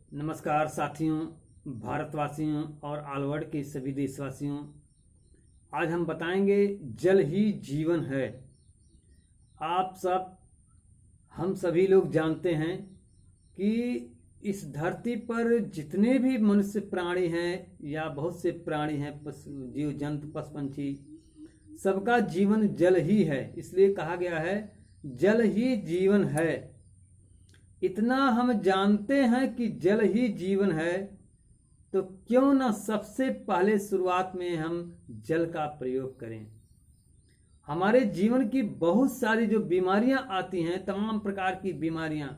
नमस्कार साथियों, भारतवासियों और ऑल वर्ल्ड के सभी देशवासियों। आज हम बताएंगे जल ही जीवन है। आप सब हम सभी लोग जानते हैं कि इस धरती पर जितने भी मनुष्य प्राणी हैं या बहुत से प्राणी हैं, जीव जंतु पशु पंछी, सबका जीवन जल ही है। इसलिए कहा गया है जल ही जीवन है। इतना हम जानते हैं कि जल ही जीवन है, तो क्यों ना सबसे पहले शुरुआत में हम जल का प्रयोग करें। हमारे जीवन की बहुत सारी जो बीमारियां आती हैं, तमाम प्रकार की बीमारियां,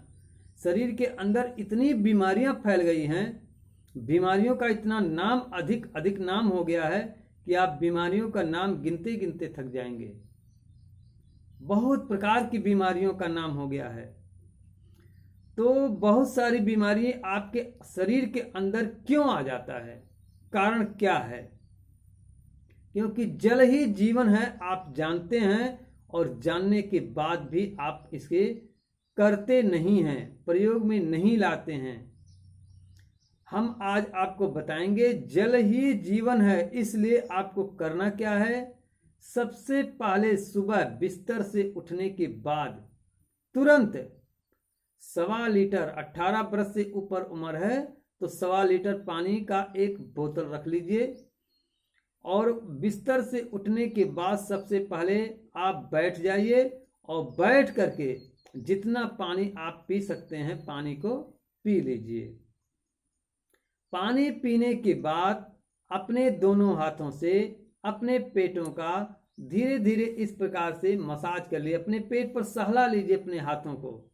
शरीर के अंदर इतनी बीमारियां फैल गई हैं, बीमारियों का इतना नाम अधिक अधिक नाम हो गया है कि आप बीमारियों का नाम गिनते गिनते थक जाएंगे। बहुत प्रकार की बीमारियों का नाम हो गया है। तो बहुत सारी बीमारी आपके शरीर के अंदर क्यों आ जाता है, कारण क्या है? क्योंकि जल ही जीवन है, आप जानते हैं और जानने के बाद भी आप इसके करते नहीं हैं, प्रयोग में नहीं लाते हैं। हम आज आपको बताएंगे जल ही जीवन है। इसलिए आपको करना क्या है? सबसे पहले सुबह बिस्तर से उठने के बाद तुरंत 1.25 लीटर, 18 वर्ष से ऊपर उम्र है तो 1.25 लीटर पानी का एक बोतल रख लीजिए। और बिस्तर से उठने के बाद सबसे पहले आप बैठ जाइए और बैठ करके जितना पानी आप पी सकते हैं पानी को पी लीजिए। पानी पीने के बाद अपने दोनों हाथों से अपने पेटों का धीरे धीरे इस प्रकार से मसाज कर लिए, अपने पेट पर सहला लीजिए अपने हाथों को।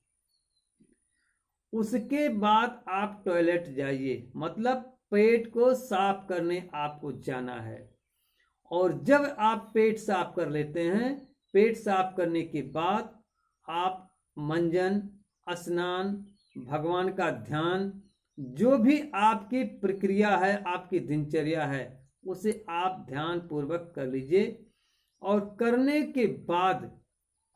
उसके बाद आप टॉयलेट जाइए, मतलब पेट को साफ करने आपको जाना है। और जब आप पेट साफ कर लेते हैं, पेट साफ करने के बाद आप मंजन, स्नान, भगवान का ध्यान, जो भी आपकी प्रक्रिया है, आपकी दिनचर्या है, उसे आप ध्यान पूर्वक कर लीजिए। और करने के बाद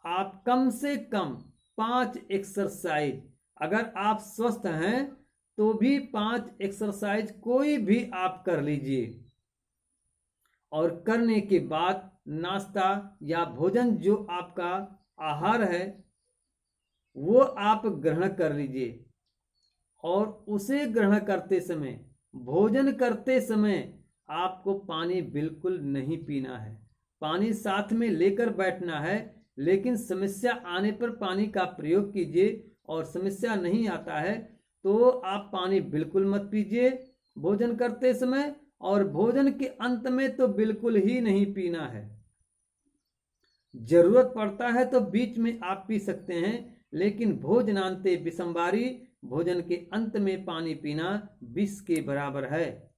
आप कम से कम 5 एक्सरसाइज, अगर आप स्वस्थ हैं तो भी 5 एक्सरसाइज कोई भी आप कर लीजिए। और करने के बाद नाश्ता या भोजन, जो आपका आहार है, वो आप ग्रहण कर लीजिए। और उसे ग्रहण करते समय, भोजन करते समय आपको पानी बिल्कुल नहीं पीना है। पानी साथ में लेकर बैठना है, लेकिन समस्या आने पर पानी का प्रयोग कीजिए। और समस्या नहीं आता है तो आप पानी बिल्कुल मत पीजिए भोजन करते समय। और भोजन के अंत में तो बिल्कुल ही नहीं पीना है। जरूरत पड़ता है तो बीच में आप पी सकते हैं, लेकिन भोजनांते विषमवारी, भोजन के अंत में पानी पीना विष के बराबर है।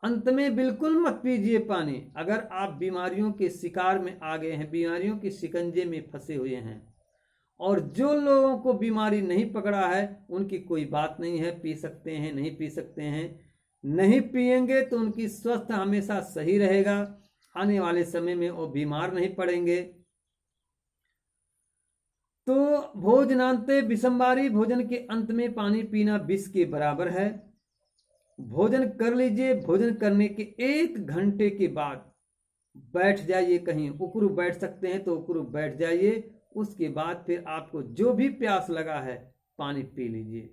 अंत में बिल्कुल मत पीजिए पानी। अगर आप बीमारियों के शिकार में आ गए हैं, बीमारियों के शिकंजे में फंसे हुए हैं, और जो लोगों को बीमारी नहीं पकड़ा है उनकी कोई बात नहीं है, पी सकते हैं, नहीं पी सकते हैं। नहीं पिएंगे तो उनकी स्वास्थ्य हमेशा सही रहेगा, आने वाले समय में वो बीमार नहीं पड़ेंगे। तो भोजनांते विषमवारी, भोजन के अंत में पानी पीना विष के बराबर है। भोजन कर लीजिए, भोजन करने के 1 घंटे के बाद बैठ जाइए, कहीं उकड़ू बैठ सकते हैं तो उकड़ू बैठ जाइए। उसके बाद फिर आपको जो भी प्यास लगा है पानी पी लीजिए।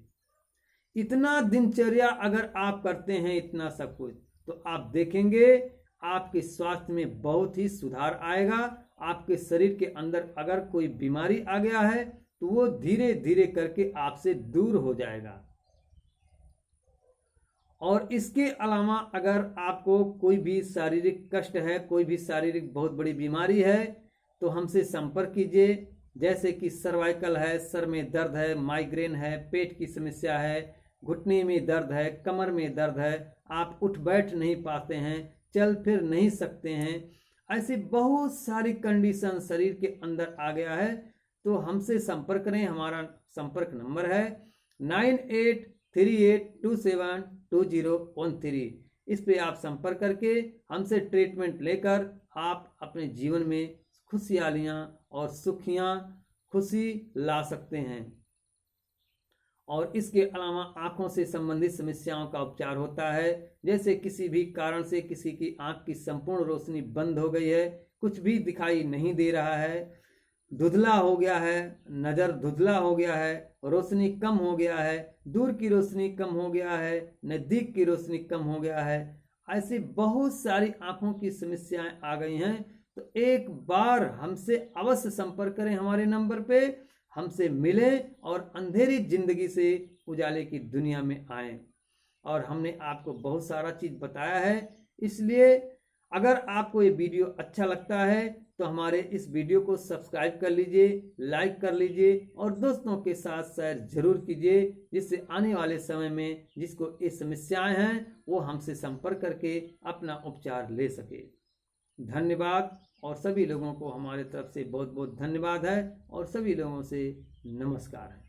इतना दिनचर्या अगर आप करते हैं, इतना सब कुछ, तो आप देखेंगे आपके स्वास्थ्य में बहुत ही सुधार आएगा। आपके शरीर के अंदर अगर कोई बीमारी आ गया है तो वो धीरे धीरे करके आपसे दूर हो जाएगा। और इसके अलावा अगर आपको कोई भी शारीरिक कष्ट है, कोई भी शारीरिक बहुत बड़ी बीमारी है, तो हमसे संपर्क कीजिए। जैसे कि सर्वाइकल है, सर में दर्द है, माइग्रेन है, पेट की समस्या है, घुटने में दर्द है, कमर में दर्द है, आप उठ बैठ नहीं पाते हैं, चल फिर नहीं सकते हैं, ऐसी बहुत सारी कंडीशन शरीर के अंदर आ गया है, तो हमसे संपर्क करें। हमारा संपर्क नंबर है 9838272013। इस पे आप संपर्क करके हमसे ट्रीटमेंट लेकर आप अपने जीवन में खुशहालियाँ और सुखियाँ खुशी ला सकते हैं। और इसके अलावा आँखों से संबंधित समस्याओं का उपचार होता है। जैसे किसी भी कारण से किसी की आँख की संपूर्ण रोशनी बंद हो गई है, कुछ भी दिखाई नहीं दे रहा है, धुंधला हो गया है, नज़र धुंधला हो गया है, रोशनी कम हो गया है, दूर की रोशनी कम हो गया है, नज़दीक की रोशनी कम हो गया है, ऐसी बहुत सारी आँखों की समस्याएं आ गई हैं। तो एक बार हमसे अवश्य संपर्क करें, हमारे नंबर पे हमसे मिलें और अंधेरी जिंदगी से उजाले की दुनिया में आएं। और हमने आपको बहुत सारा चीज़ बताया है, इसलिए अगर आपको ये वीडियो अच्छा लगता है तो हमारे इस वीडियो को सब्सक्राइब कर लीजिए, लाइक कर लीजिए और दोस्तों के साथ शेयर जरूर कीजिए, जिससे आने वाले समय में जिसको ये समस्याएं हैं वो हमसे संपर्क करके अपना उपचार ले सके। धन्यवाद। और सभी लोगों को हमारे तरफ से बहुत बहुत धन्यवाद है और सभी लोगों से नमस्कार है।